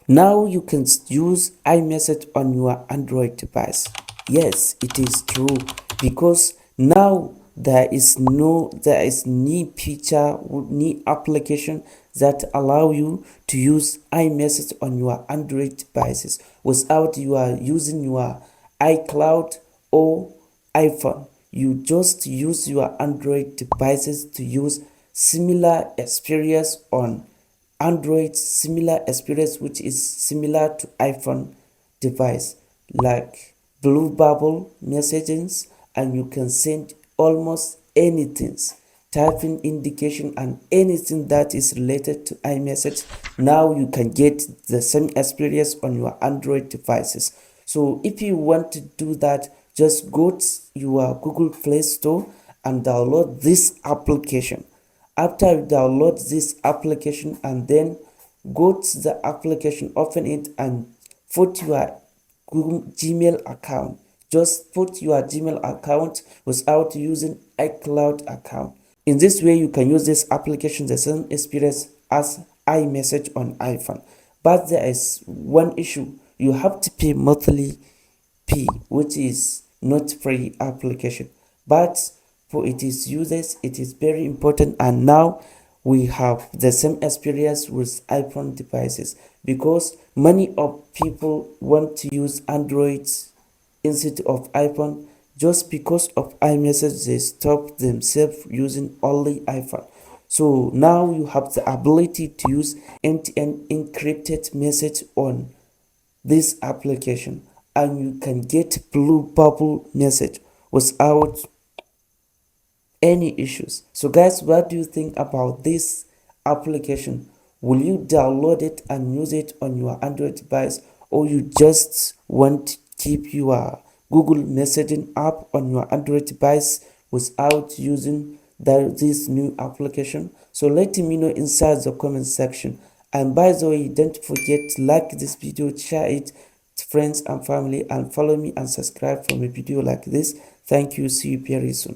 Now you can use iMessage on your Android device. Yes, it is true, because now there is new feature, new application that allow you to use iMessage on your Android devices without you are using your iCloud or iPhone. You just use your Android devices to use similar experience on Android, similar experience which is similar to iPhone device, like blue bubble messages, and you can send almost anything, typing indication and anything that is related to iMessage. Now you can get the same experience on your Android devices. So if you want to do that, just go to your Google Play Store and download this application. After you download this application, and then go to the application, open it, and put your Google Gmail account. Just put your Gmail account without using iCloud account. In this way, you can use this application the same experience as iMessage on iPhone. But there is one issue: you have to pay monthly fee, which is not free application. But for its users, it is very important, and now we have the same experience with iPhone devices, because many of people want to use Android instead of iPhone. Just because of iMessage, they stop themselves using only iPhone. So now you have the ability to use end-to-end encrypted message on this application, and you can get blue bubble message without any issues. So guys, what do you think about this application? Will you download it and use it on your Android device, or you just want to keep your Google messaging app on your Android device without using this new application? So let me know inside the comment section. And by the way, don't forget to like this video, share it to friends and family, and follow me and subscribe for a video like this. Thank you. See you very soon.